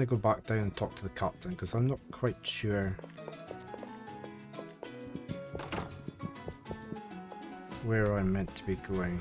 to go back down and talk to the captain because I'm not quite sure where I'm meant to be going.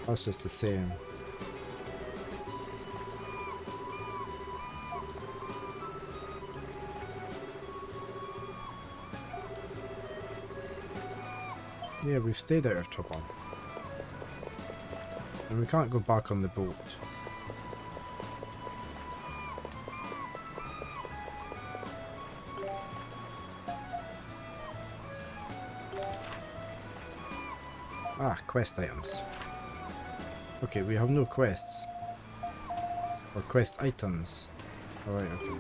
That's just the same. Yeah, we've stayed out of trouble. And we can't go back on the boat. Ah, quest items. Okay, we have no quests. Or quest items. Alright, okay.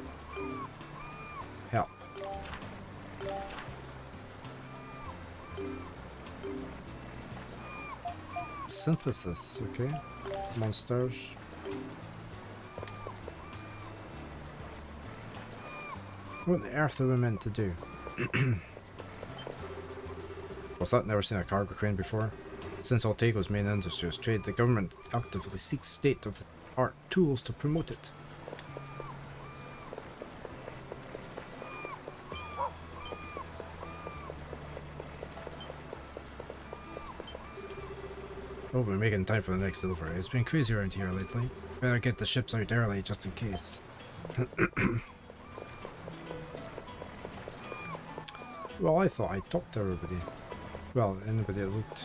Help. Synthesis, okay. Monsters. What on earth are we meant to do? What's that? Never seen a cargo crane before? Since Altego's main industry is trade, the government actively seeks state-of-the-art tools to promote it. Oh, we're making time for the next delivery. It's been crazy around here lately. Better get the ships out early just in case. Well, I thought I talked to everybody. Well, anybody that looked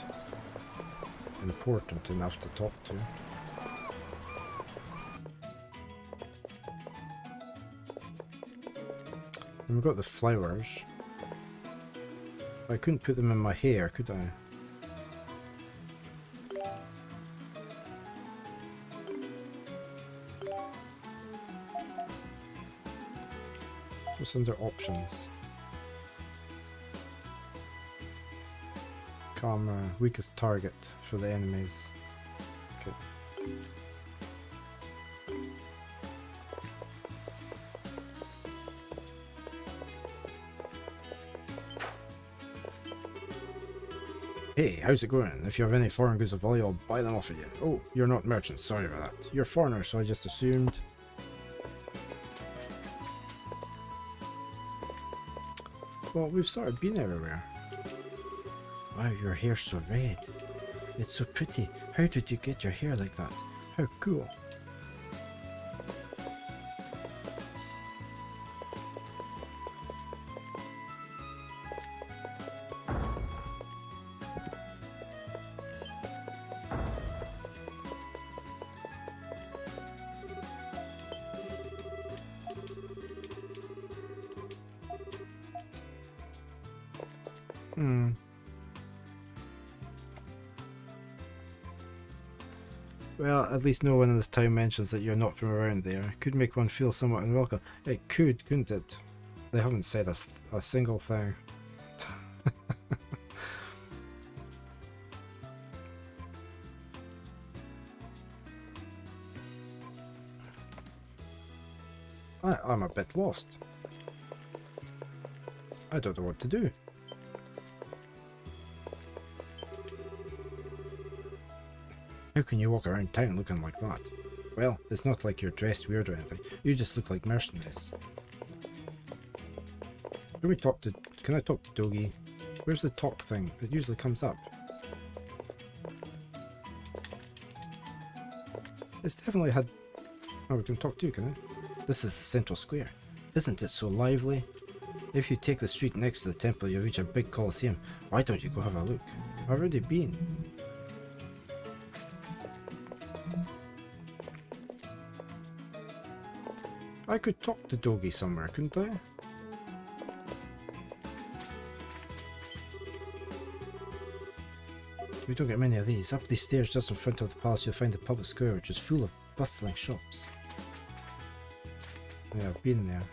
important enough to talk to. And we've got the flowers. I couldn't put them in my hair, could I? What's under options? Camera, weakest target for the enemies. Okay. Hey, how's it going? If you have any foreign goods of value, I'll buy them off of you. Oh, you're not merchants, sorry about that. You're foreigners, so I just assumed. Well, we've sort of been everywhere. Wow, your hair's so red. It's so pretty. How did you get your hair like that? How cool. Well, at least no one in this town mentions that you're not from around there. Could make one feel somewhat unwelcome. It could, couldn't it? They haven't said a single thing. I'm a bit lost. I don't know what to do. How can you walk around town looking like that? Well, it's not like you're dressed weird or anything. You just look like mercenaries. Can I talk to Dogi? Where's the talk thing? It usually comes up. It's definitely had... Oh, we can talk to you, can I? This is the central square. Isn't it so lively? If you take the street next to the temple, you'll reach a big coliseum. Why don't you go have a look? I've already been. I could talk to Dogi somewhere, couldn't I? We don't get many of these. Up these stairs just in front of the palace you'll find the public square, which is full of bustling shops. Yeah, I've been there.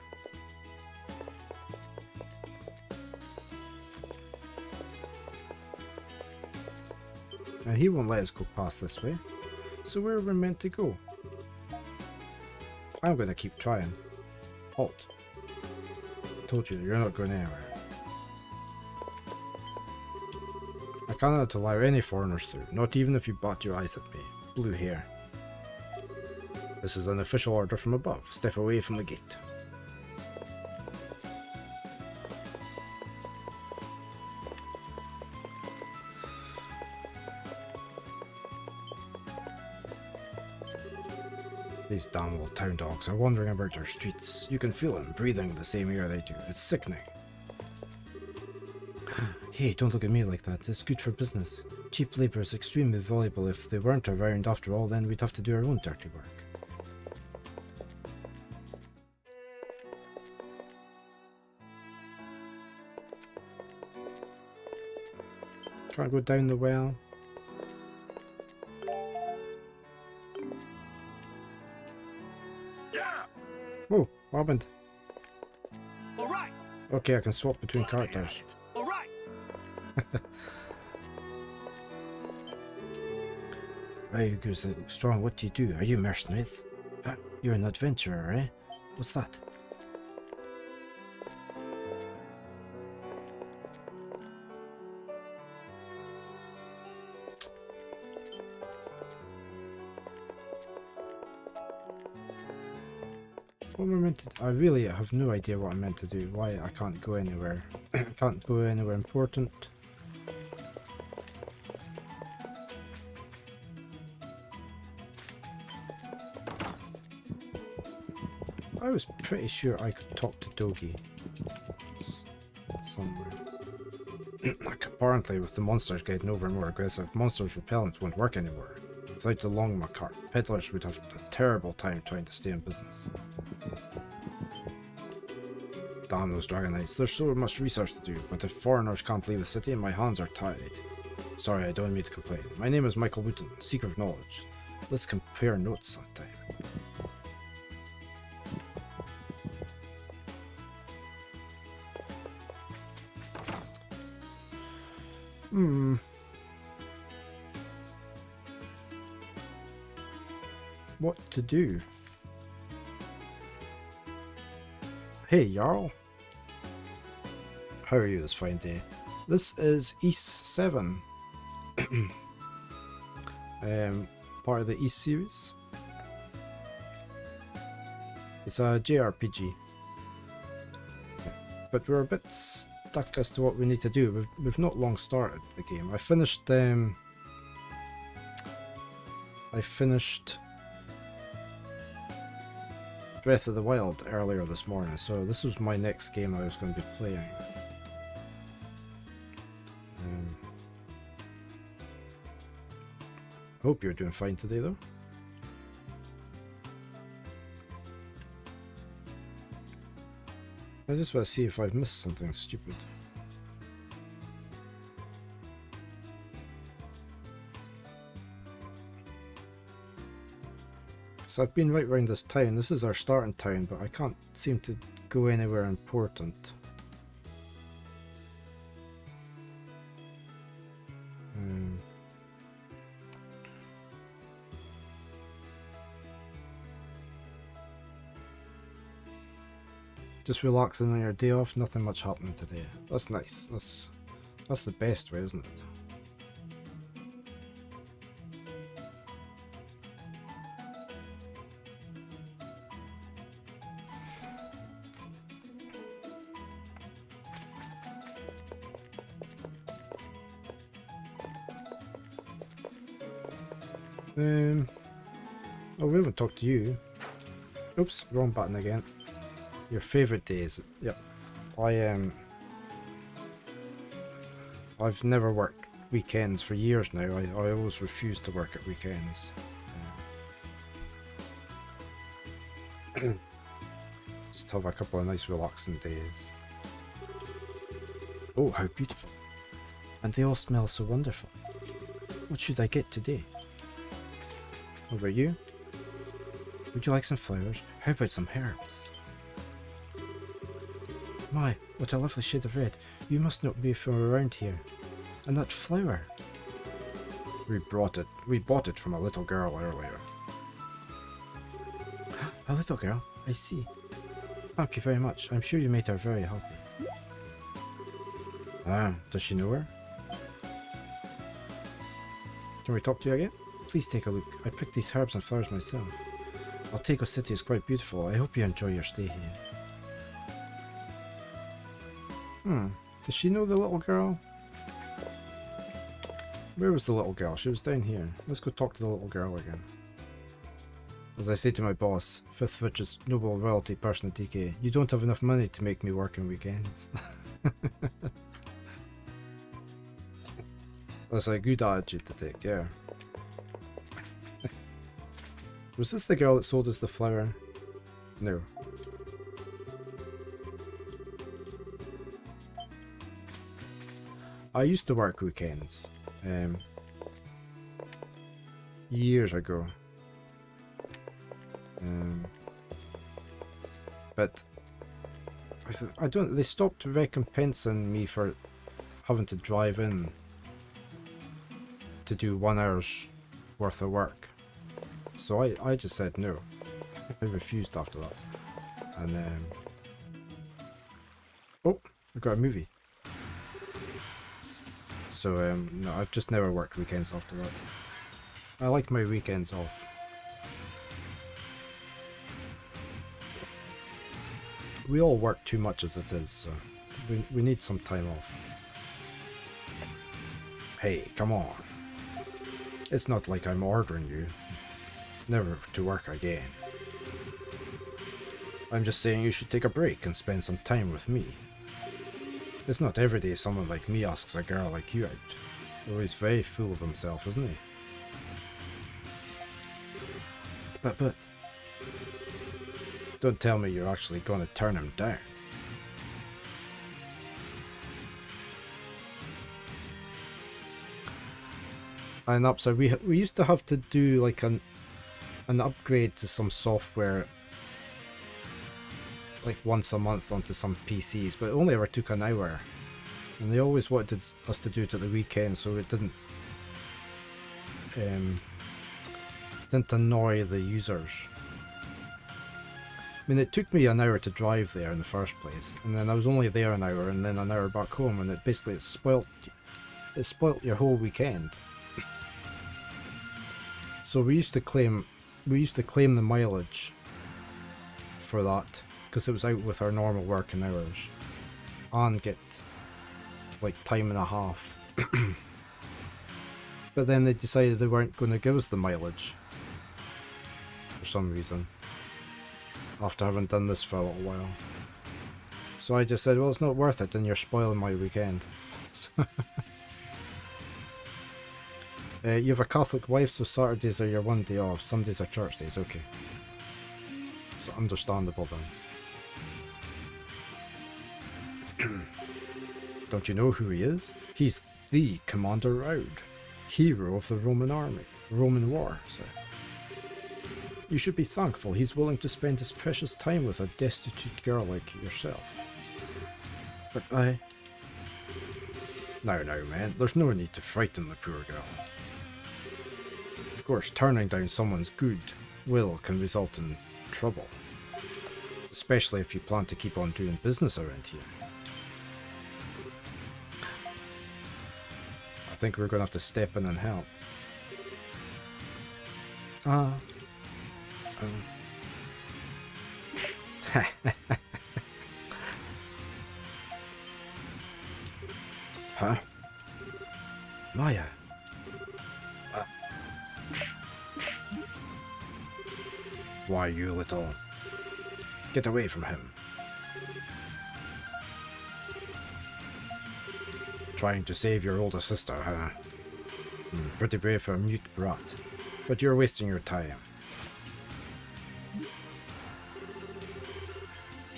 And he won't let us go past this way. So where are we meant to go? I'm gonna keep trying. Halt. Told you, you're not going anywhere. I cannot allow any foreigners through, not even if you bat your eyes at me. Blue hair. This is an official order from above. Step away from the gate. These damn old town dogs are wandering about our streets. You can feel them breathing the same air they do. It's sickening. Hey, don't look at me like that. It's good for business. Cheap labour is extremely valuable. If they weren't around after all, then we'd have to do our own dirty work. Can't go down the well. Oh, what happened? All right. Okay, I can swap between characters. All right. Wow, you guys look strong. What do you do? Are you mercenaries? You're an adventurer, eh? What's that? What am I meant to? I really have no idea what I'm meant to do. Why I can't go anywhere? I can't go anywhere important. I was pretty sure I could talk to Dogi somewhere. Like, apparently, with the monsters getting over and more aggressive, monsters repellent won't work anymore. Without the long cart, peddlers would have a terrible time trying to stay in business. Damn those Dragonites, there's so much research to do, but if foreigners can't leave the city, my hands are tied. Sorry, I don't mean to complain. My name is Michael Wooten, Seeker of Knowledge. Let's compare notes sometime. What to do? Hey, Jarl. How are you this fine day? This is East 7. Part of the East series. It's a JRPG. But we're a bit stuck as to what we need to do. We've not long started the game. I finished Breath of the Wild earlier this morning, so this was my next game I was going to be playing. I hope you're doing fine today, though. I just want to see if I've missed something stupid. So I've been right around this town. This is our starting town, but I can't seem to go anywhere important. Just relaxing on your day off, nothing much happening today. That's nice. That's the best way, isn't it? Oh, we haven't talked to you. Oops, wrong button again. Your favourite days. Yep. I've never worked weekends for years now. I always refuse to work at weekends. Just have a couple of nice relaxing days. Oh, how beautiful. And they all smell so wonderful. What should I get today? What about you? Would you like some flowers? How about some herbs? My, what a lovely shade of red. You must not be from around here. And that flower. We bought it from a little girl earlier. A little girl? I see. Thank you very much. I'm sure you made her very happy. Ah, does she know her? Can we talk to you again? Please take a look. I picked these herbs and flowers myself. Altego City is quite beautiful. I hope you enjoy your stay here. Does she know the little girl? Where was the little girl? She was down here. Let's go talk to the little girl again. As I say to my boss, fifth richest noble royalty person in DK, you don't have enough money to make me work on weekends. That's a good attitude to take, yeah. Was this the girl that sold us the flower? No. I used to work weekends. Years ago. But I don't. They stopped recompensing me for having to drive in to do 1 hour's worth of work. So I just said no. I refused after that. And oh, we got a movie. So no, I've just never worked weekends after that. I like my weekends off. We all work too much as it is, so we need some time off. Hey, come on. It's not like I'm ordering you never to work again. I'm just saying you should take a break and spend some time with me. It's not every day someone like me asks a girl like you out. Always very full of himself, isn't he? But... Don't tell me you're actually gonna turn him down. And upside, we used to have to do like an upgrade to some software like once a month onto some PCs, but it only ever took an hour. And they always wanted us to do it at the weekend, so it didn't annoy the users. I mean, it took me an hour to drive there in the first place, and then I was only there an hour, and then an hour back home, and it basically spoilt your whole weekend. So we used to claim the mileage for that because it was out with our normal working hours, and get like time and a half. But then they decided they weren't going to give us the mileage for some reason, after having done this for a little while. So I just said, well, it's not worth it, and you're spoiling my weekend. You have a Catholic wife, so Saturdays are your one day off, Sundays are church days, okay. It's understandable then. Don't you know who he is? He's the Commander Raud, hero of the Roman war, sir. You should be thankful he's willing to spend his precious time with a destitute girl like yourself. But I... Now, man, there's no need to frighten the poor girl. Of course, turning down someone's good will can result in trouble. Especially if you plan to keep on doing business around here. I think we're going to have to step in and help. Huh? Maya. Why, you little... Get away from him. Trying to save your older sister, huh? Pretty brave for a mute brat. But you're wasting your time.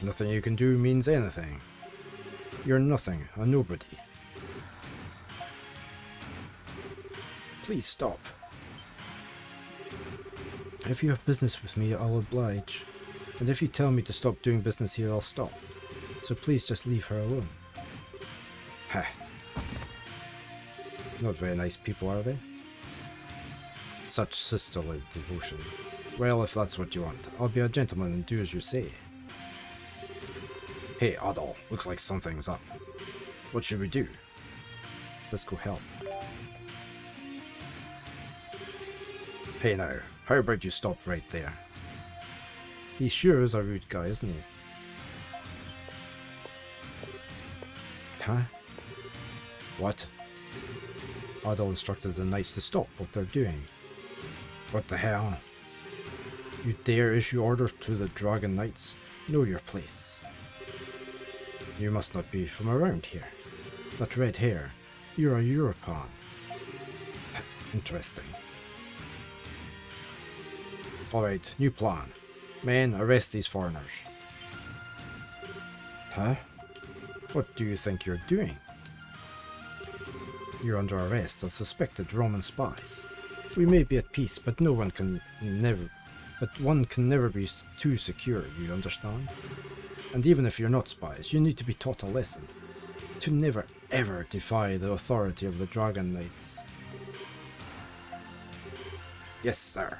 Nothing you can do means anything. You're nothing, a nobody. Please stop. If you have business with me, I'll oblige. And if you tell me to stop doing business here, I'll stop. So please just leave her alone. Ha. Not very nice people, are they? such sisterly devotion. Well, if that's what you want, I'll be a gentleman and do as you say. Hey, Adol, looks like something's up. What should we do? Let's go help. Hey now, how about you stop right there? He sure is a rude guy, isn't he? Huh? What? Adol instructed the knights to stop what they're doing. What the hell? You dare issue orders to the Dragon Knights? Know your place. You must not be from around here. That red hair, you're a Europan. Interesting. Alright, new plan. Men, arrest these foreigners. Huh? What do you think you're doing? You're under arrest as suspected Roman spies. We may be at peace, but one can never be too secure, you understand? And even if you're not spies, you need to be taught a lesson. To never ever defy the authority of the Dragon Knights. Yes, sir.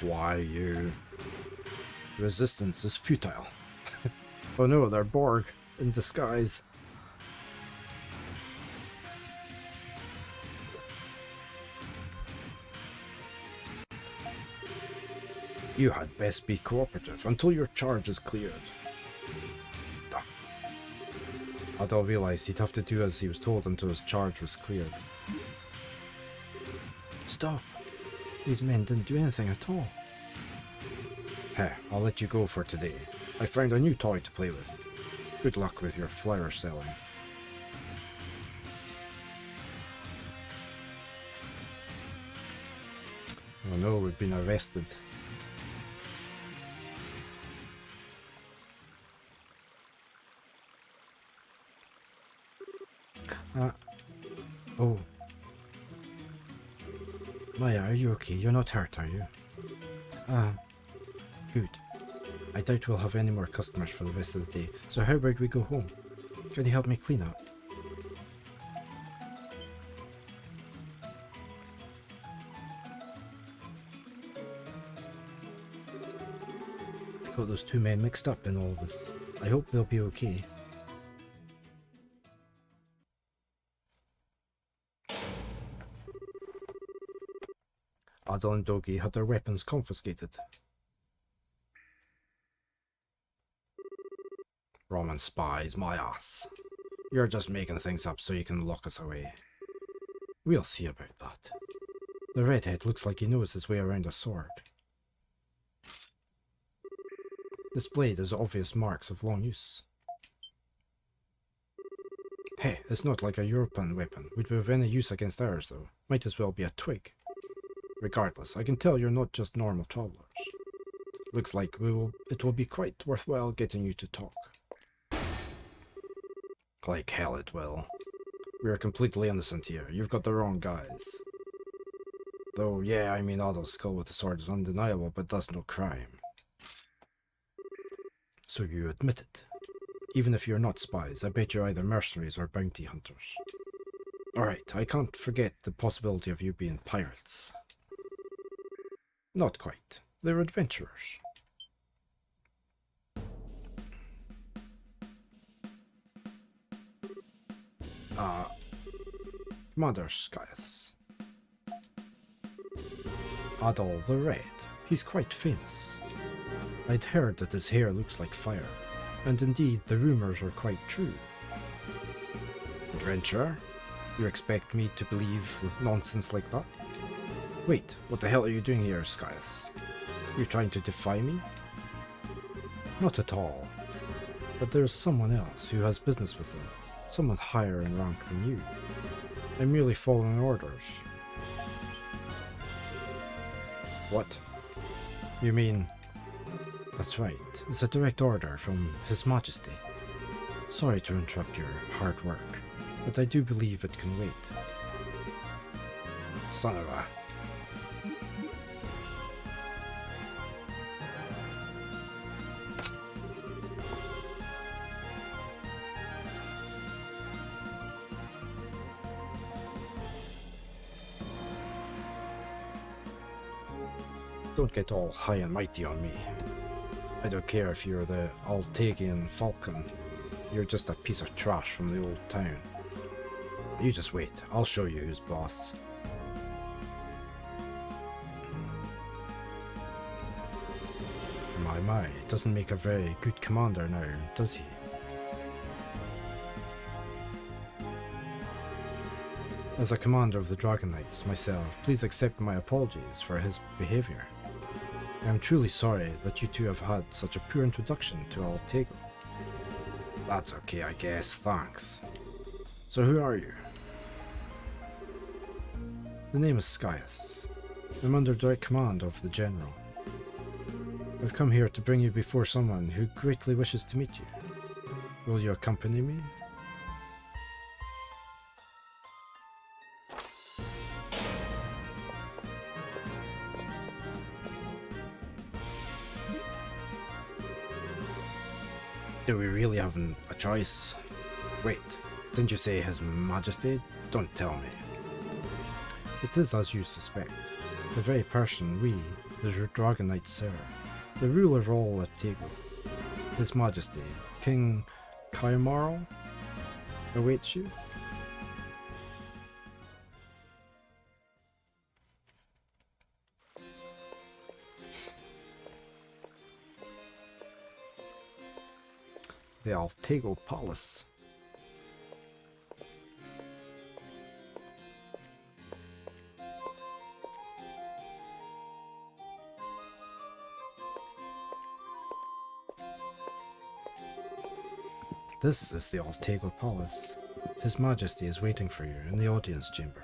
Why, you... Resistance is futile. Oh no, they're Borg in disguise. You had best be cooperative until your charge is cleared. Adol realized he'd have to do as he was told until his charge was cleared. Stop! These men didn't do anything at all. Heh, I'll let you go for today. I found a new toy to play with. Good luck with your flower selling. Oh no, we've been arrested. Oh. Maya, are you okay? You're not hurt, are you? Good. I doubt we'll have any more customers for the rest of the day, so how about we go home? Can you help me clean up? I got those two men mixed up in all this. I hope they'll be okay. Adol and Dogi had their weapons confiscated. Roman spies, my ass. You're just making things up so you can lock us away. We'll see about that. The redhead looks like he knows his way around a sword. This blade has obvious marks of long use. Hey, it's not like a European weapon. Would be of any use against ours, though. Might as well be a twig. Regardless, I can tell you're not just normal travelers. Looks like it will be quite worthwhile getting you to talk. Like hell it will. We're completely innocent here. You've got the wrong guys. Though, yeah, I mean, Adol's skill with the sword is undeniable, but that's no crime. So you admit it. Even if you're not spies, I bet you're either mercenaries or bounty hunters. Alright, I can't forget the possibility of you being pirates. Not quite. They're adventurers. Commander Skyus. Adol the Red. He's quite famous. I'd heard that his hair looks like fire, and indeed the rumors are quite true. Adventurer? You expect me to believe nonsense like that? Wait, what the hell are you doing here, Skyus? You trying to defy me? Not at all. But there's someone else who has business with them. Someone higher in rank than you. I'm merely following orders. What? You mean... That's right. It's a direct order from His Majesty. Sorry to interrupt your hard work, but I do believe it can wait. Son of a... Don't get all high and mighty on me. I don't care if you're the Altagian Falcon. You're just a piece of trash from the old town. You just wait. I'll show you who's boss. My, doesn't make a very good commander now, does he? As a commander of the Dragon Knights myself, please accept my apologies for his behavior. I am truly sorry that you two have had such a poor introduction to Altego. That's okay, I guess, thanks. So who are you? The name is Skyus. I'm under direct command of the General. I've come here to bring you before someone who greatly wishes to meet you. Will you accompany me? Do we really have a choice? Wait, didn't you say His Majesty? Don't tell me. It is as you suspect. The very person we, the Dragon Knights, serve. The ruler of all Altego. His Majesty, King Kaimarl, awaits you. The Altego Palace. This is the Altego Palace. His Majesty is waiting for you in the audience chamber.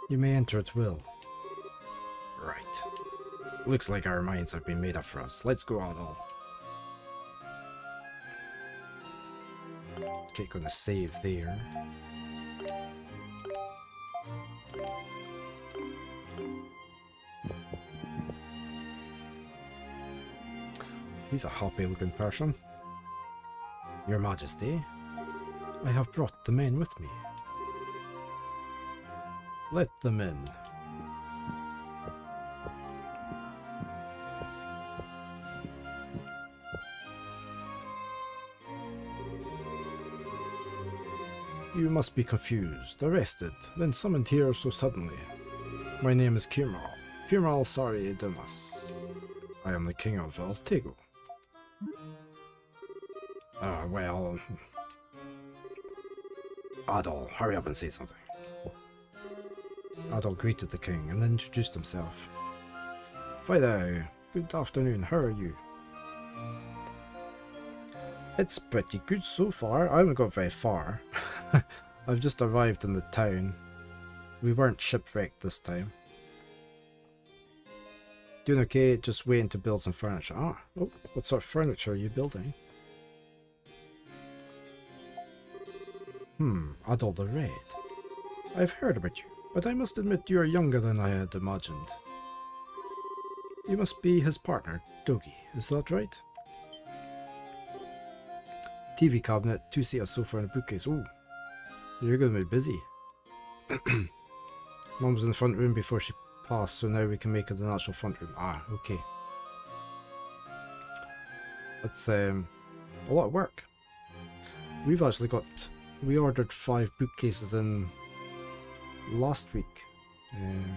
You may enter at will. Right. Looks like our minds have been made up for us. Let's go, Adol. Okay, gonna save there. He's a happy looking person. Your Majesty, I have brought the men with me. Let them in. You must be confused, arrested, then summoned here so suddenly. My name is Kirmal. Kirmal Sari Damas. I am the king of Altego. Well... Adol, hurry up and say something. Adol greeted the king and then introduced himself. Fido, good afternoon, how are you? It's pretty good so far. I haven't got very far. I've just arrived in the town. We weren't shipwrecked this time. Doing okay, just waiting to build some furniture. Oh, what sort of furniture are you building? Adol the Red. I've heard about you, but I must admit you are younger than I had imagined. You must be his partner, Dogi, is that right? TV cabinet, two-seater sofa and a bookcase. Oh, you're going to be busy. Mum was in the front room before she passed, so now we can make it an actual front room. Okay. That's a lot of work. We've actually got... We ordered 5 bookcases in last week,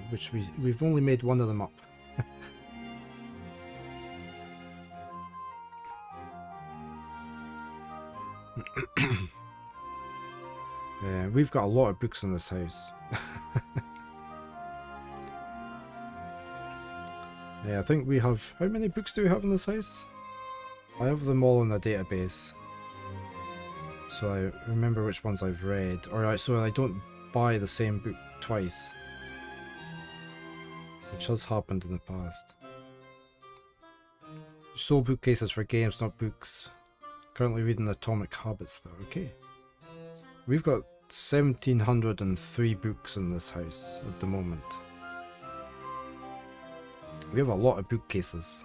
which we've only made one of them up. We've got a lot of books in this house. I think we have... How many books do we have in this house? I have them all in the database, so I remember which ones I've read, so I don't buy the same book twice, which has happened in the past. Sold bookcases for games, not books. Currently reading Atomic Habits though. Okay. We've got 1703 books in this house at the moment. We have a lot of bookcases.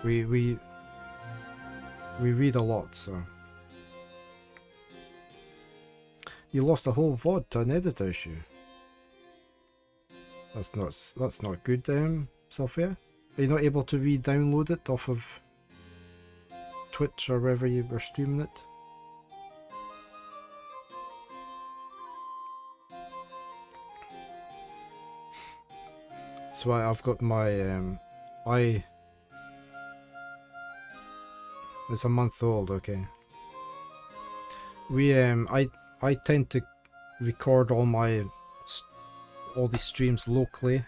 we read a lot, so You lost a whole VOD to an editor issue. That's not good, Sophia. Are you not able to re-download it off of Twitch or wherever you were streaming it? So I've got my it's a month old, okay. We I tend to record all these streams locally.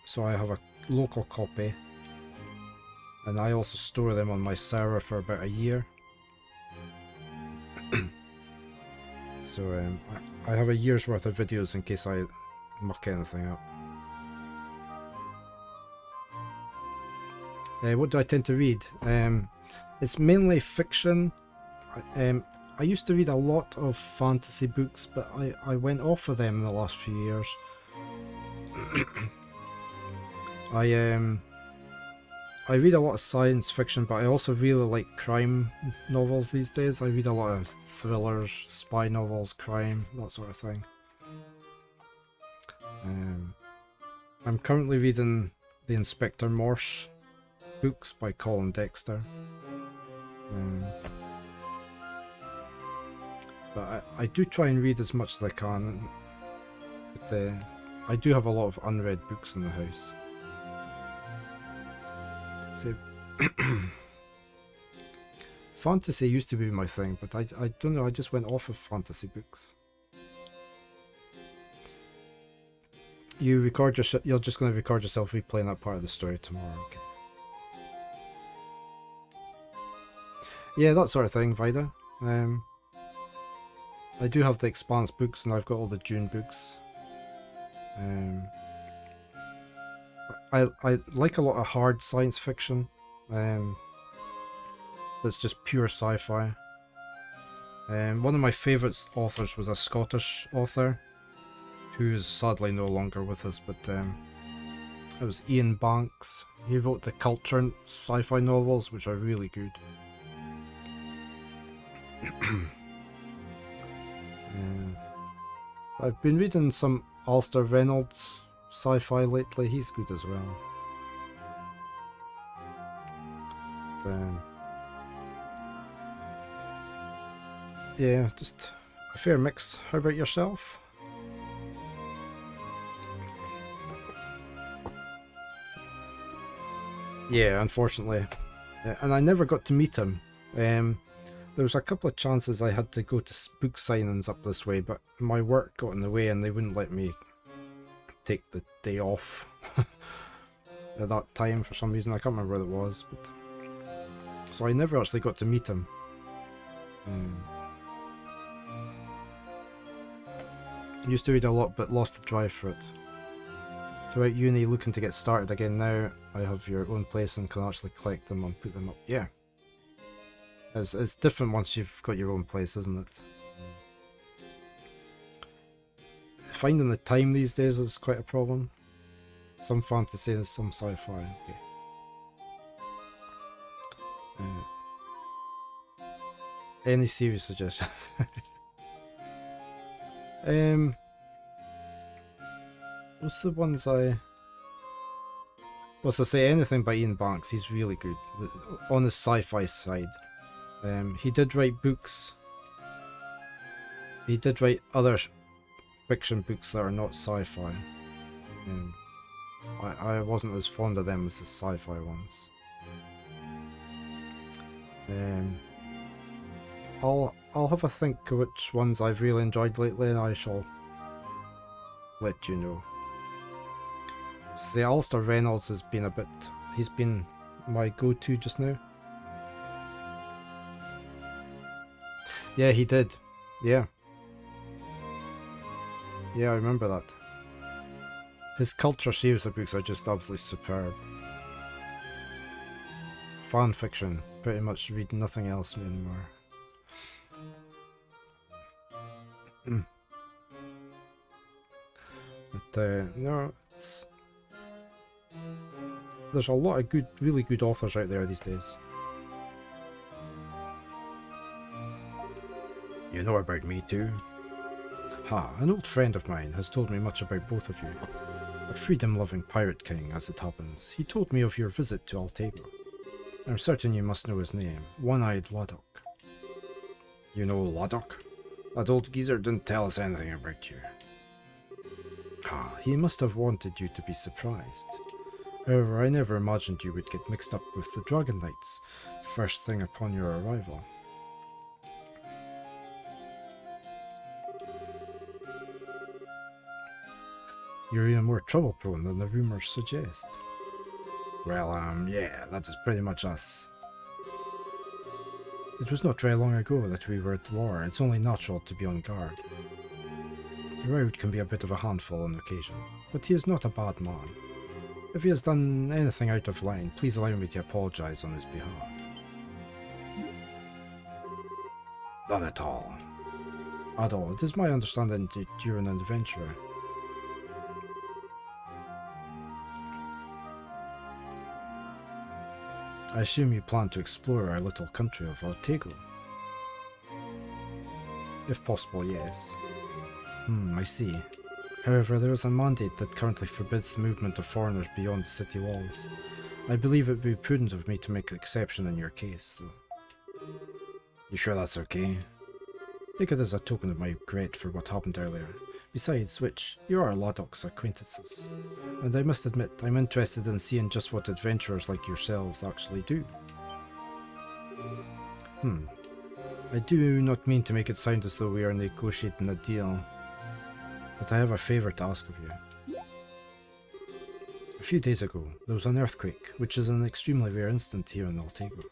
So I have a local copy, and I also store them on my server for about a year. So I have a year's worth of videos in case I muck anything up. What do I tend to read? It's mainly fiction. I used to read a lot of fantasy books, but I went off of them in the last few years. I read a lot of science fiction, but I also really like crime novels these days. I read a lot of thrillers, spy novels, crime, that sort of thing. I'm currently reading the Inspector Morse books by Colin Dexter. But I do try and read as much as I can. But I do have a lot of unread books in the house. So, fantasy used to be my thing, but I don't know, I just went off of fantasy books. You're just going to record yourself replaying that part of the story tomorrow, okay? Yeah, that sort of thing, Vida. I do have the Expanse books, and I've got all the Dune books. I like a lot of hard science fiction. That's just pure sci-fi. One of my favourite authors was a Scottish author, who is sadly no longer with us, but it was Ian Banks. He wrote the Culture sci-fi novels, which are really good. I've been reading some Alistair Reynolds sci-fi lately. He's good as well. Yeah, just a fair mix. How about yourself? Yeah, unfortunately. Yeah, and I never got to meet him. There was a couple of chances I had to go to book signings up this way, but my work got in the way and they wouldn't let me take the day off at that time for some reason. I can't remember what it was, but so I never actually got to meet him. Used to read a lot, but lost the drive for it. Throughout uni, looking to get started again now. I have your own place and can actually collect them and put them up. Yeah. It's different once you've got your own place, isn't it? Finding the time these days is quite a problem. Some fantasy and some sci-fi. Okay. Any series suggestions? What's the ones well, to say anything by Ian Banks, he's really good on the sci-fi side. He did write books. He did write other fiction books that are not sci-fi. I wasn't as fond of them as the sci-fi ones. I'll have a think of which ones I've really enjoyed lately, and I shall let you know. See, Alistair Reynolds has been he's been my go-to just now. Yeah, he did. Yeah. Yeah, I remember that. His Culture series of books are just absolutely superb. Fan fiction. Pretty much read nothing else anymore. But no, there's a lot of really good authors out there these days. You know about me too? Ha, an old friend of mine has told me much about both of you. A freedom-loving pirate king, as it happens. He told me of your visit to Altego. I'm certain you must know his name, One-Eyed Lodok. You know Lodok? That old geezer didn't tell us anything about you. Ah, he must have wanted you to be surprised. However, I never imagined you would get mixed up with the Dragon Knights first thing upon your arrival. You're even more trouble-prone than the rumors suggest. Well, yeah, that is pretty much us. It was not very long ago that we were at war. It's only natural to be on guard. Raud can be a bit of a handful on occasion, but he is not a bad man. If he has done anything out of line, please allow me to apologize on his behalf. Not at all. At all. It is my understanding that you're an adventurer. I assume you plan to explore our little country of Altego. If possible, yes. I see. However, there is a mandate that currently forbids the movement of foreigners beyond the city walls. I believe it would be prudent of me to make an exception in your case, though. You sure that's okay? Take it as a token of my regret for what happened earlier. Besides which, you are Lodok's acquaintances, and I must admit I'm interested in seeing just what adventurers like yourselves actually do. I do not mean to make it sound as though we are negotiating a deal, but I have a favour to ask of you. A few days ago, there was an earthquake, which is an extremely rare incident here in Altego.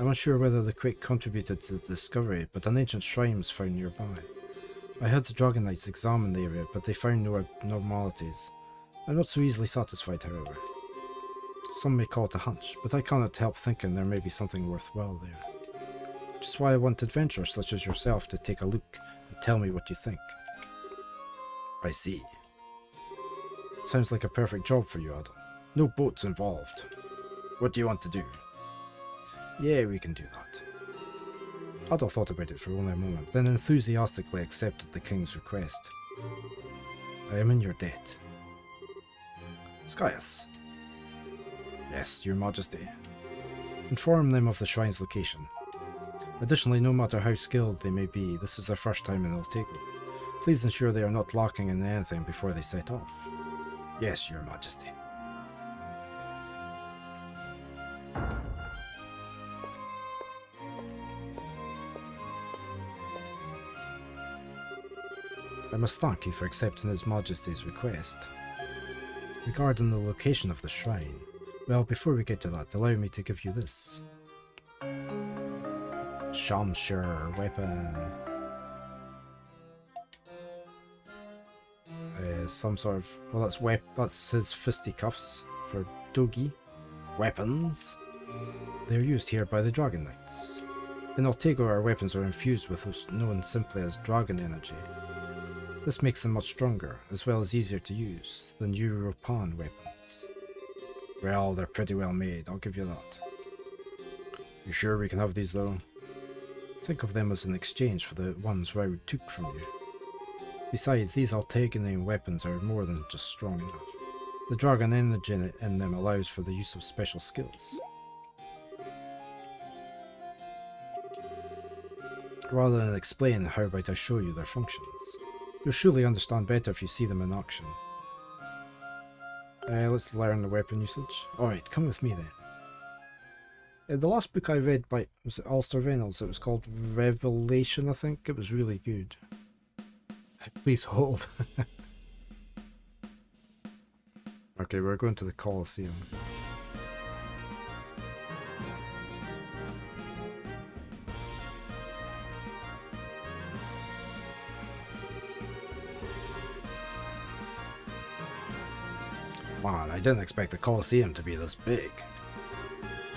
I'm unsure whether the quake contributed to the discovery, but an ancient shrine was found nearby. I had the Dragon Knights examine the area, but they found no abnormalities. I'm not so easily satisfied, however. Some may call it a hunch, but I cannot help thinking there may be something worthwhile there. Which is why I want adventurers such as yourself to take a look and tell me what you think. I see. Sounds like a perfect job for you, Adam. No boats involved. What do you want to do? Yeah, we can do that. Adol thought about it for only a moment, then enthusiastically accepted the king's request. I am in your debt. Skyas. Yes, your majesty. Inform them of the shrine's location. Additionally, no matter how skilled they may be, this is their first time in Altego. Please ensure they are not lacking in anything before they set off. Yes, your majesty. I must thank you for accepting His Majesty's request. Regarding the location of the shrine, well, before we get to that, allow me to give you this. Shamshir weapon. Some sort of, well, that's his fisticuffs for Dogi. Weapons. They are used here by the Dragon Knights. In Altego, our weapons are infused with what's known simply as dragon energy. This makes them much stronger, as well as easier to use, than Europan weapons. Well, they're pretty well made, I'll give you that. You sure we can have these though? Think of them as an exchange for the ones Raud took from you. Besides, these Altegonian weapons are more than just strong enough. The dragon energy in them allows for the use of special skills. Rather than explain, how about I show you their functions? You'll surely understand better if you see them in action. Let's learn the weapon usage. Alright, come with me then. The last book I read by, was it Alistair Reynolds? It was called Revelation, I think. It was really good. Please hold. Okay, we're going to the Colosseum. Man, I didn't expect the Colosseum to be this big.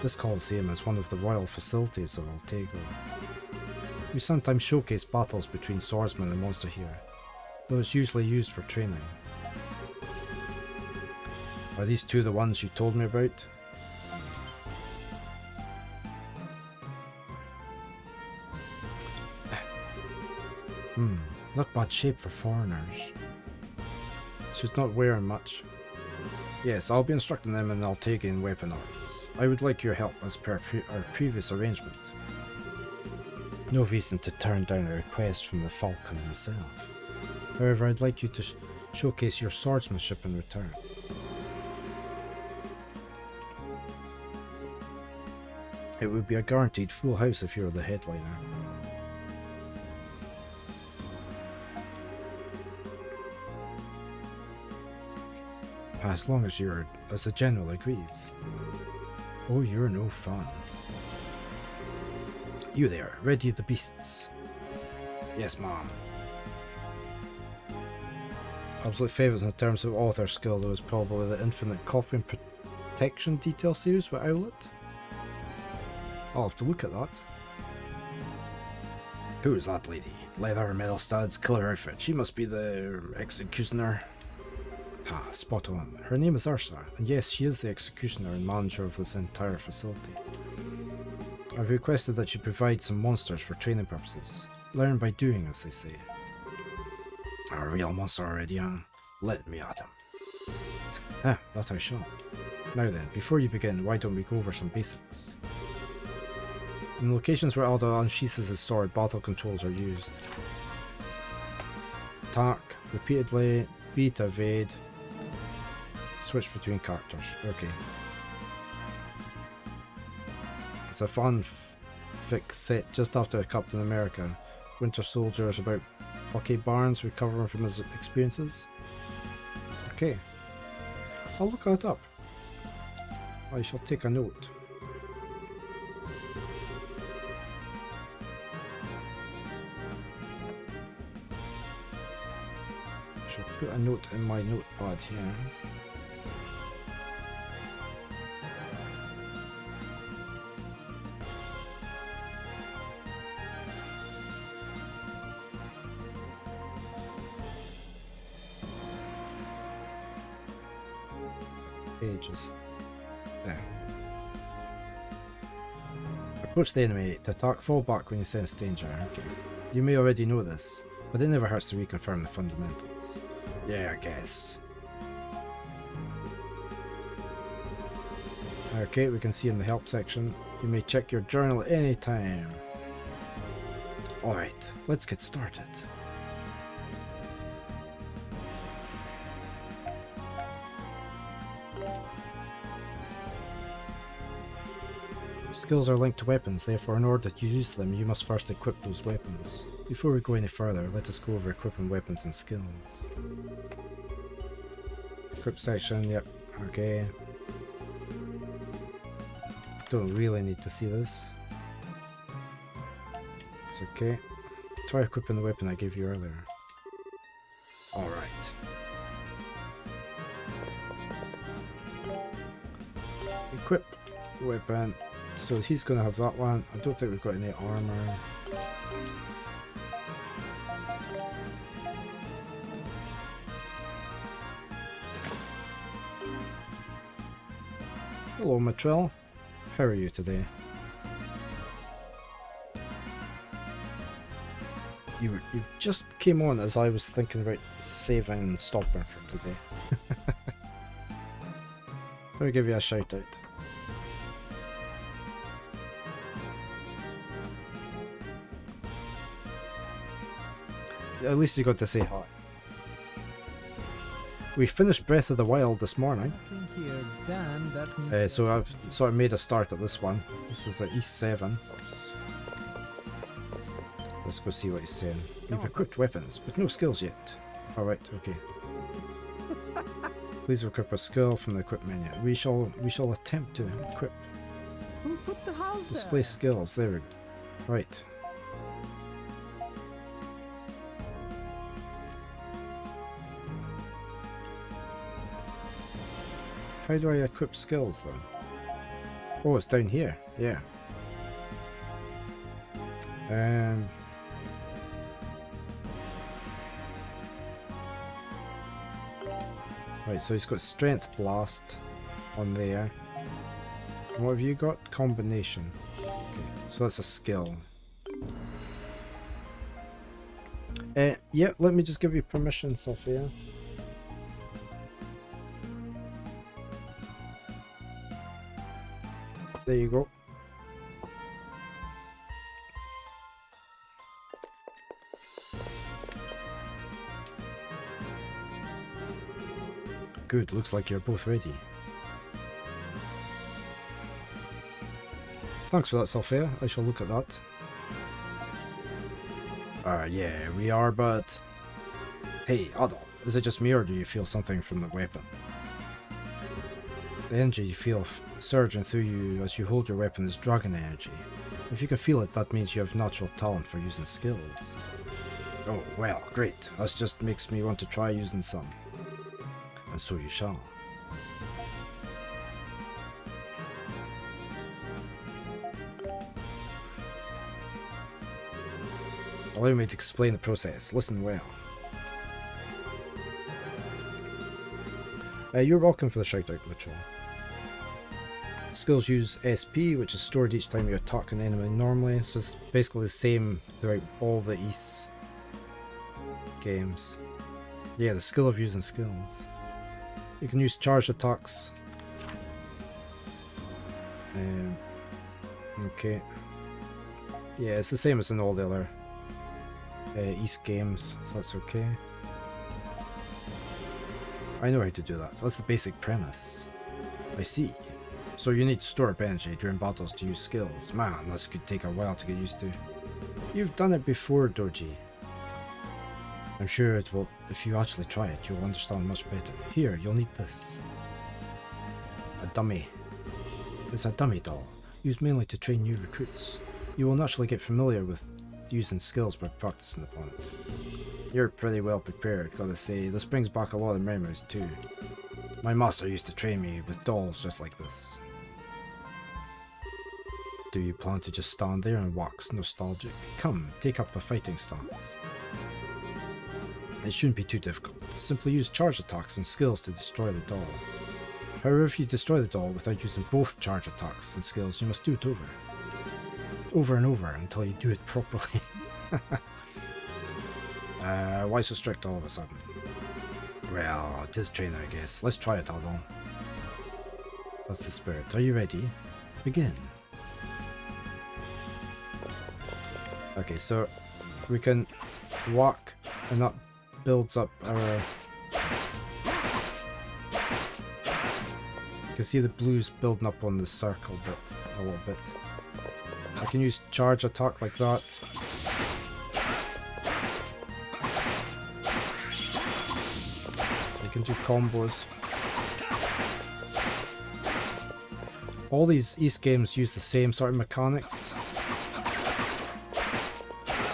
This Colosseum is one of the royal facilities of Altego. We sometimes showcase battles between swordsmen and monsters here, though it's usually used for training. Are these two the ones you told me about? Not bad shape for foreigners. She's not wearing much. Yes, I'll be instructing them in Altagian weapon arts. I would like your help as per our previous arrangement. No reason to turn down a request from the Falcon himself. However, I'd like you to showcase your swordsmanship in return. It would be a guaranteed full house if you're the headliner. As long as the general agrees. Oh, you're no fun. You there, ready the beasts? Yes, Mom. Absolute favourites in terms of author skill, though, is probably the Infinite Coffee and Protection detail series with Owlet. I'll have to look at that. Who is that lady? Leather, metal studs, killer outfit. She must be the executioner. Ah, spot on. Her name is Ursa, and yes, she is the executioner and manager of this entire facility. I've requested that she provide some monsters for training purposes. Learn by doing, as they say. A real monster already, huh? Let me at him. Ah, that I shall. Now then, before you begin, why don't we go over some basics? In locations where Aldo unsheathes his sword, battle controls are used. Attack, repeatedly, B to evade, switch between characters. Okay. It's a fun fix set just after Captain America. Winter Soldier is about Bucky Barnes recovering from his experiences. Okay. I'll look that up. I shall take a note. I shall put a note in my notepad here. Pages. There. Approach the enemy to attack, fall back when you sense danger. Okay. You may already know this, but it never hurts to reconfirm the fundamentals. Yeah, I guess. Okay, we can see in the help section, you may check your journal at any time. Alright, let's get started. Skills are linked to weapons, therefore in order to use them you must first equip those weapons. Before we go any further, let us go over equipping weapons and skills. Equip section, yep, okay. Don't really need to see this. It's okay. Try equipping the weapon I gave you earlier. Alright. Equip weapon. So he's going to have that one. I don't think we've got any armor. Hello, Matrell. How are you today? You just came on as I was thinking about saving and stopping for today. Let me give you a shout out. At least you got to say hi. We finished Breath of the Wild this morning. So I've sort of made a start at this one. This is at East 7. Let's go see what he's saying. You've equipped weapons, but no skills yet. Alright, okay. Please equip a skill from the equip menu. We shall attempt to equip. Who put the house Display skills, there we go. Right. How do I equip skills then? Oh, it's down here. Yeah. Right, so he's got Strength Blast on there. And what have you got? Combination. Okay, so that's a skill. Yeah, let me just give you permission, Sophia. There you go. Good, looks like you're both ready. Thanks for that, Sophia. I shall look at that. Yeah, we are, but... Hey, Adol, is it just me or do you feel something from the weapon? The energy you feel surging through you as you hold your weapon is dragon energy. If you can feel it, that means you have natural talent for using skills. Oh, well, great. That just makes me want to try using some. And so you shall. Allow me to explain the process. Listen well. You're welcome for the shout-out ritual. Skills use SP, which is stored each time you attack an enemy normally, so it's basically the same throughout all the Ys games. Yeah, the skill of using skills. You can use charged attacks. Okay. Yeah, it's the same as in all the other Ys games, so that's okay. I know how to do that. That's the basic premise. I see. So you need to store up energy during battles to use skills. Man, this could take a while to get used to. You've done it before, Dorji. I'm sure it will. If you actually try it, you'll understand much better. Here, you'll need this. A dummy. It's a dummy doll, used mainly to train new recruits. You will naturally get familiar with using skills by practicing upon it. You're pretty well prepared, gotta say. This brings back a lot of memories too. My master used to train me with dolls just like this. Do you plan to just stand there and wax nostalgic? Come, take up a fighting stance. It shouldn't be too difficult. Simply use charge attacks and skills to destroy the doll. However, if you destroy the doll without using both charge attacks and skills, you must do it over. Over and over until you do it properly. Why so strict all of a sudden? Well, it is training, I guess. Let's try it, Adol. That's the spirit. Are you ready? Begin. Okay, so we can walk and that builds up our... You can see the blues building up on the circle bit, a little bit. I can use charge attack like that. I can do combos. All these Ys games use the same sort of mechanics.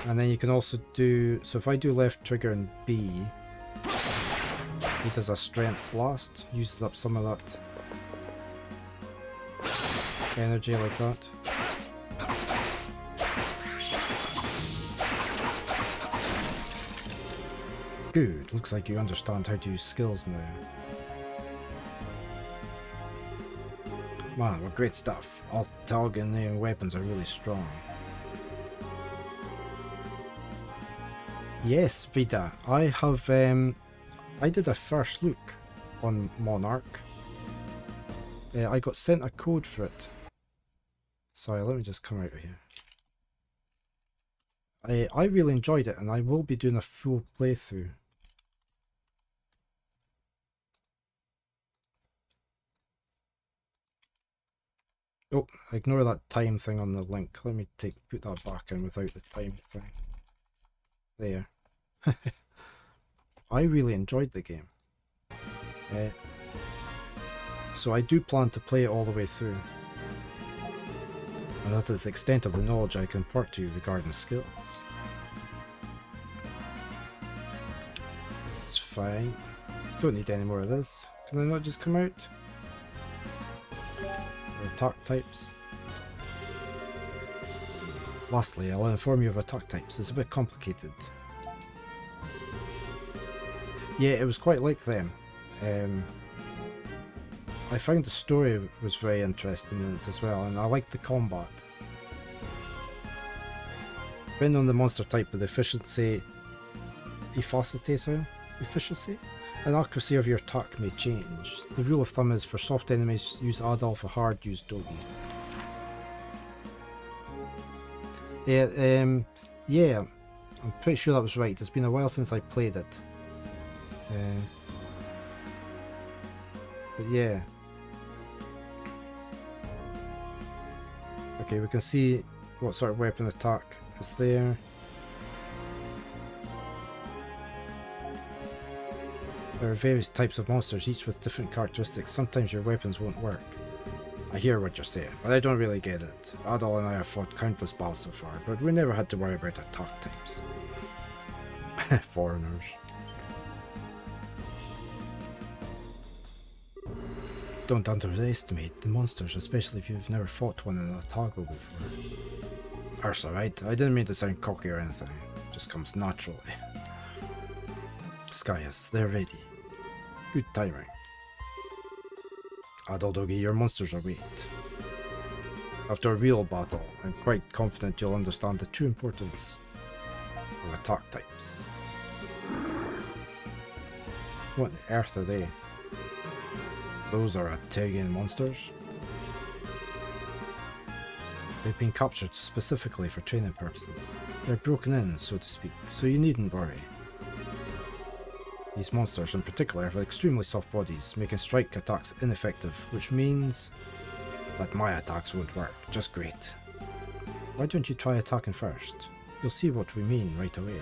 And then you can also do... So if I do left trigger and B, he does a strength blast. Uses up some of that energy like that. Good, looks like you understand how to use skills now. Man, what great stuff. All Talgan weapons are really strong. Yes, Vida, I have I did a first look on Monarch. I got sent a code for it. Sorry, let me just come out of here. I really enjoyed it and I will be doing a full playthrough. Oh, ignore that time thing on the link. Let me put that back in without the time thing. There. I really enjoyed the game. So I do plan to play it all the way through. And that is the extent of the knowledge I can impart to you regarding skills. It's fine. Don't need any more of this. Can I not just come out? Attack types. Lastly, I'll inform you of attack types. It's a bit complicated. Yeah, it was quite like them. I found the story was very interesting in it as well, and I liked the combat. Depending on the monster type, the efficiency efficiency, and accuracy of your attack may change. The rule of thumb is for soft enemies use Adol, for hard use Dogi. Yeah, I'm pretty sure that was right. It's been a while since I played it. But yeah. Okay, we can see what sort of weapon attack is there. There are various types of monsters, each with different characteristics. Sometimes your weapons won't work. I hear what you're saying, but I don't really get it. Adol and I have fought countless battles so far, but we never had to worry about attack types. Foreigners. Don't underestimate the monsters, especially if you've never fought one in Otago before. That's alright, I didn't mean to sound cocky or anything. It just comes naturally. Skyas, they're ready. Good timing. Adol Dogi, your monsters await. After a real battle, I'm quite confident you'll understand the true importance of attack types. What on earth are they? Those are Atagian monsters. They've been captured specifically for training purposes. They're broken in, so to speak, so you needn't worry. These monsters in particular have extremely soft bodies, making strike attacks ineffective, which means that my attacks won't work just great. Why don't you try attacking first? You'll see what we mean right away.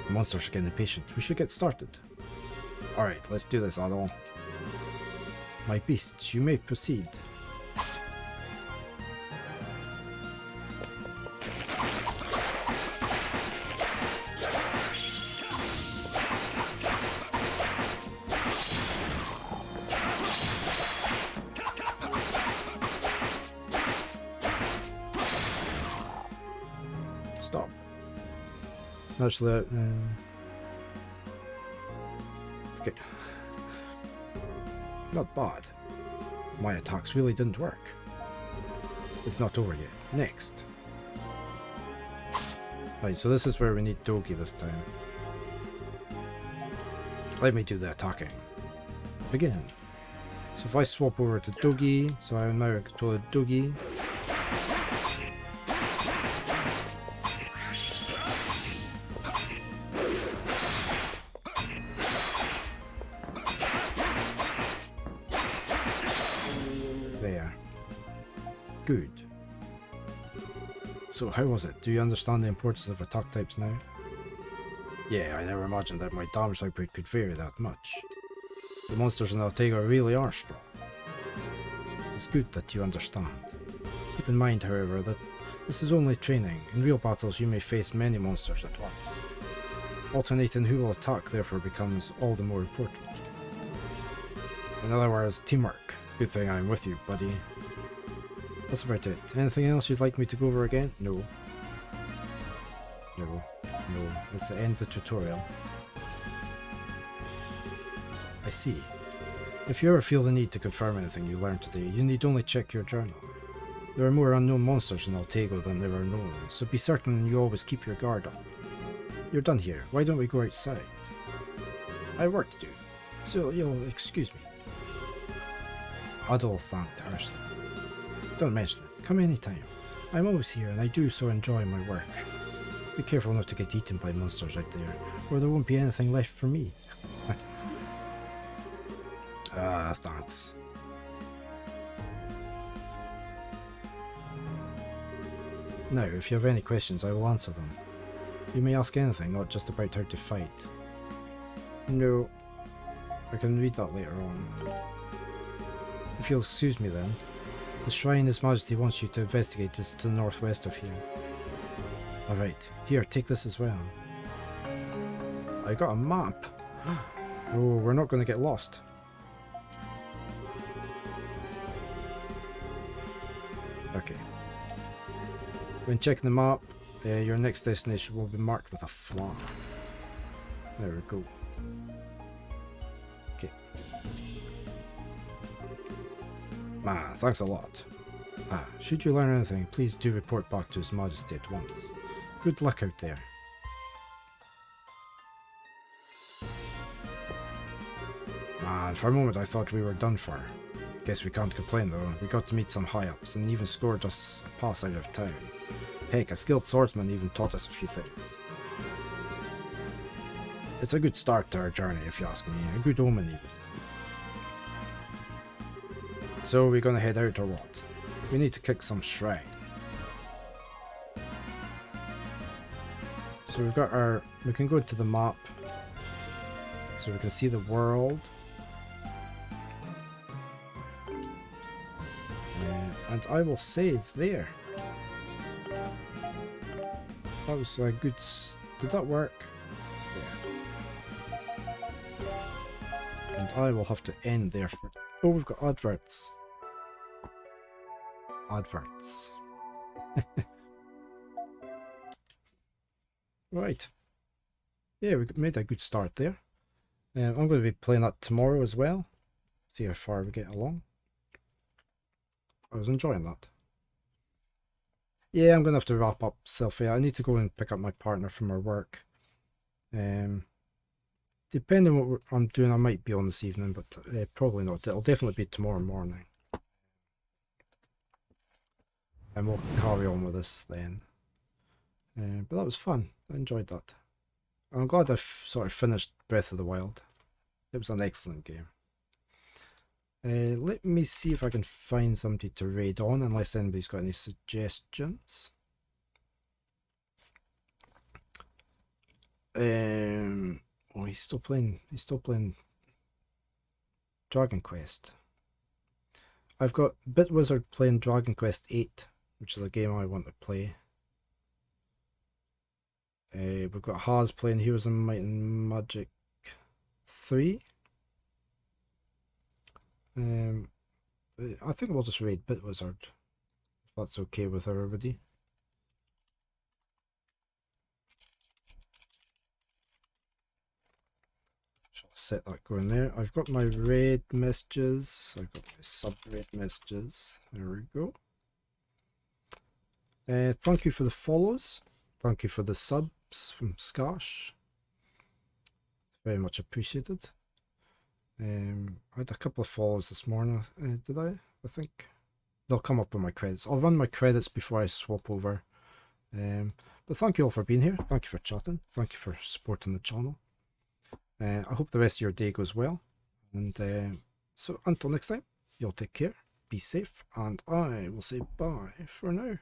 The monsters are getting impatient. We should get started. Alright, let's do this, Adol. My beasts, you may proceed. Stop. Actually, okay. Not bad. My attacks really didn't work. It's not over yet. Next. Right, so this is where we need Dogi this time. Let me do the attacking. Begin. So if I swap over to Dogi, so I am now in control of Dogi. There. Good. So how was it? Do you understand the importance of attack types now? Yeah, I never imagined that my damage output could vary that much. The monsters in Otago really are strong. It's good that you understand. Keep in mind, however, that this is only training. In real battles you may face many monsters at once. Alternating who will attack therefore becomes all the more important. In other words, teamwork. Good thing I'm with you, buddy. That's about it. Anything else you'd like me to go over again? No. No. No. That's the end of the tutorial. I see. If you ever feel the need to confirm anything you learned today, you need only check your journal. There are more unknown monsters in Otago than there are known, so be certain you always keep your guard up. You're done here. Why don't we go outside? I have work to do, so you'll excuse me. Adol thanked Ursula. Don't mention it. Come anytime. I'm always here and I do so enjoy my work. Be careful not to get eaten by monsters out there, or there won't be anything left for me. Thanks. Now, if you have any questions, I will answer them. You may ask anything, not just about how to fight. No. I can read that later on. If you'll excuse me then. The shrine His Majesty wants you to investigate is to the northwest of here. Alright, here, take this as well. I got a map! Oh, we're not going to get lost. Okay. When checking the map, your next destination will be marked with a flag. There we go. Okay. Man, thanks a lot. Should you learn anything, please do report back to His Majesty at once. Good luck out there. Man, for a moment I thought we were done for. Guess we can't complain though. We got to meet some high-ups and even scored us a pass out of town. Heck, a skilled swordsman even taught us a few things. It's a good start to our journey, if you ask me. A good omen even. So we're gonna head out or what? We need to kick some shrine. So we've got our... we can go to the map. So we can see the world. And I will save there. That was a good... did that work? Yeah. And I will have to end there for... oh, we've got adverts. Adverts. Right. Yeah, we made a good start there. I'm going to be playing that tomorrow as well. See how far we get along. I was enjoying that. Yeah, I'm going to have to wrap up Sylphia. I need to go and pick up my partner from her work. Depending on what I'm doing, I might be on this evening, but probably not. It'll definitely be tomorrow morning. And we'll carry on with this then. But that was fun. I enjoyed that. I'm glad I've sort of finished Breath of the Wild. It was an excellent game. Let me see if I can find somebody to raid on, unless anybody's got any suggestions. Oh, he's still playing Dragon Quest. I've got Bitwizard playing Dragon Quest 8, which is a game I want to play. We've got Haz playing Heroes of Might and Magic 3. I think we'll just raid Bitwizard, if that's okay with everybody. Shall set that going there. I've got my raid messages. I've got my sub-raid messages. There we go. Thank you for the follows. Thank you for the subs from Skash. Very much appreciated. I had a couple of follows this morning, did I? I think they'll come up on my credits. I'll run my credits before I swap over. But thank you all for being here. Thank you for chatting. Thank you for supporting the channel. I hope the rest of your day goes well. And so until next time, you'll take care, be safe, and I will say bye for now.